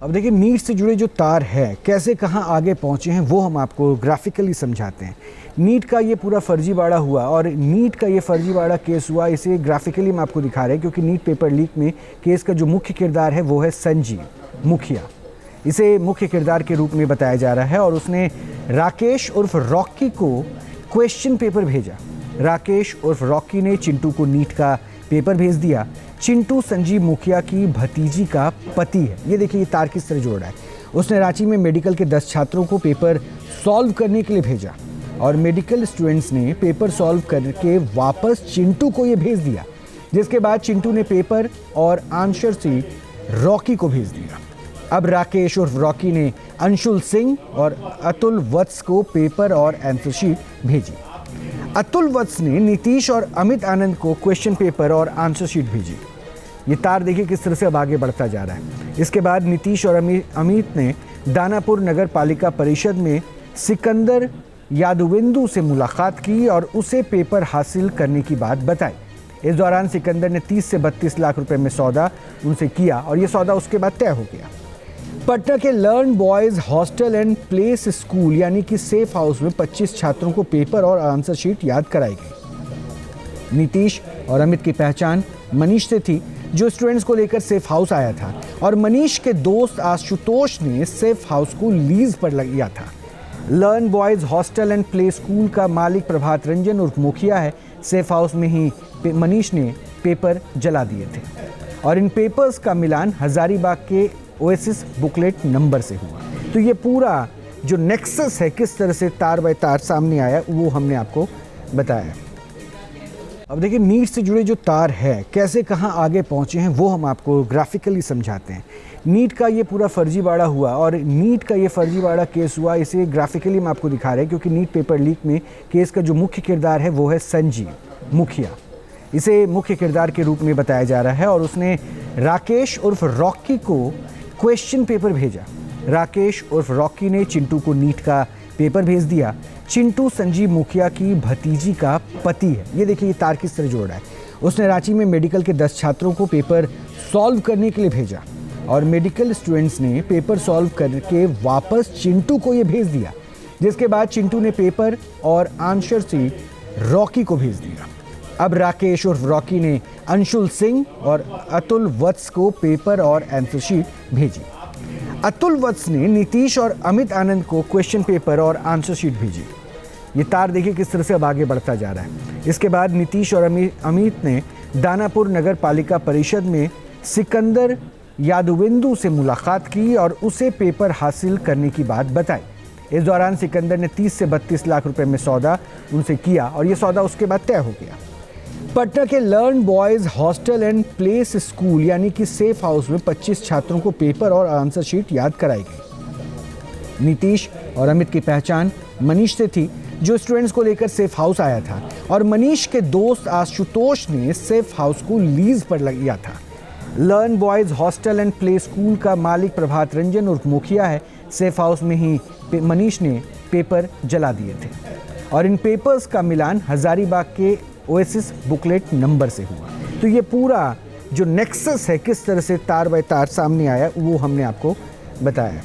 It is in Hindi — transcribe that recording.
अब देखिए, नीट से जुड़े जो तार है कैसे कहाँ आगे पहुँचे हैं वो हम आपको ग्राफिकली समझाते हैं। नीट का ये पूरा फर्जीवाड़ा हुआ और नीट का ये फर्जीवाड़ा केस हुआ, इसे ग्राफिकली हम आपको दिखा रहे हैं क्योंकि नीट पेपर लीक में केस का जो मुख्य किरदार है वो है संजीव मुखिया। इसे मुख्य किरदार के रूप में बताया जा रहा है और उसने राकेश उर्फ रॉकी को क्वेश्चन पेपर भेजा। राकेश उर्फ रॉकी ने चिंटू को नीट का पेपर भेज दिया। चिंटू संजीव मुखिया की भतीजी का पति है। ये देखिए, ये तार किस तरह जोड़ रहा है। उसने रांची में मेडिकल के 10 छात्रों को पेपर सॉल्व करने के लिए भेजा और मेडिकल स्टूडेंट्स ने पेपर सॉल्व करके वापस चिंटू को ये भेज दिया, जिसके बाद चिंटू ने पेपर और आंसर शीट रॉकी को भेज दिया। अब राकेश उर्फ रॉकी ने अंशुल सिंह और अतुल वत्स को पेपर और आंसर शीट भेजी। अतुल वत्स ने नीतीश और अमित आनंद को क्वेश्चन पेपर और आंसर शीट भेजी। ये तार देखिए किस तरह से अब आगे बढ़ता जा रहा है। इसके बाद नीतीश और अमित ने दानापुर नगर पालिका परिषद में सिकंदर यादवेंदु से मुलाकात की और उसे पेपर हासिल करने की बात बताई। इस दौरान सिकंदर ने 30 से 32 लाख रुपए में सौदा उनसे किया और ये सौदा उसके बाद तय हो गया। पटना के learn boys hostel and place school यानी कि सेफ हाउस में 25 छात्रों को पेपर और आंसर शीट याद कराई गई। नीतीश और अमित की पहचान मनीष से थी, जो स्टूडेंट्स को लेकर सेफ हाउस आया था और मनीष के दोस्त आशुतोष ने सेफ हाउस को लीज पर लिया था। Learn boys hostel and play school का मालिक प्रभात रंजन उर्फ मुखिया है। सेफ हाउस में ही मनीष ने पेपर जला दिए थे और इन पेपर्स का मिलान हजारीबाग के ओएसिस बुकलेट नंबर से हुआ। तो ये पूरा जो नेक्सस है, किस तरह से तार बाय तार सामने आया, वो हमने आपको बताया। अब देखिए, नीट से जुड़े जो तार है कैसे कहाँ आगे पहुँचे हैं वो हम आपको ग्राफिकली समझाते हैं। नीट का ये पूरा फर्जीवाड़ा हुआ और नीट का ये फर्जीवाड़ा केस हुआ, इसे ग्राफिकली हम आपको दिखा रहे हैं क्योंकि नीट पेपर लीक में केस का जो मुख्य किरदार है वो है संजीव मुखिया। इसे मुख्य किरदार के रूप में बताया जा रहा है और उसने राकेश उर्फ रॉकी को क्वेश्चन पेपर भेजा। राकेश उर्फ रॉकी ने चिंटू को नीट का पेपर भेज दिया। चिंटू संजीव मुखिया की भतीजी का पति है। ये देखिए, ये तार किस तरह जोड़ रहा है। उसने रांची में मेडिकल के 10 छात्रों को पेपर सॉल्व करने के लिए भेजा और मेडिकल स्टूडेंट्स ने पेपर सॉल्व करके वापस चिंटू को ये भेज दिया, जिसके बाद चिंटू ने पेपर और आंसर शीट रॉकी को भेज दिया। अब राकेश उर्फ रॉकी ने अंशुल सिंह और अतुल वत्स को पेपर और आंसर शीट भेजी। अतुल वत्स ने नीतीश और अमित आनंद को क्वेश्चन पेपर और आंसर शीट भेजी। ये तार देखिए किस तरह से अब आगे बढ़ता जा रहा है। इसके बाद नीतीश और अमित ने दानापुर नगर पालिका परिषद में सिकंदर यादवेंदु से मुलाकात की और उसे पेपर हासिल करने की बात बताई। इस दौरान सिकंदर ने 30 से 32 लाख रुपए में सौदा उनसे किया और ये सौदा उसके बाद तय हो गया। पटना के learn boys hostel and place school यानी कि सेफ हाउस में 25 छात्रों को पेपर और आंसर शीट याद कराई गई। नीतीश और अमित की पहचान मनीष से थी, जो स्टूडेंट्स को लेकर सेफ हाउस आया था और मनीष के दोस्त आशुतोष ने सेफ हाउस को लीज पर लिया था। Learn boys hostel and play school का मालिक प्रभात रंजन उर्फ मुखिया है। सेफ हाउस में ही मनीष ने पेपर जला दिए थे और इन पेपर्स का मिलान हजारीबाग के ओएसिस बुकलेट नंबर से हुआ। तो ये पूरा जो नेक्सस है, किस तरह से तार बाय तार सामने आया, वो हमने आपको बताया।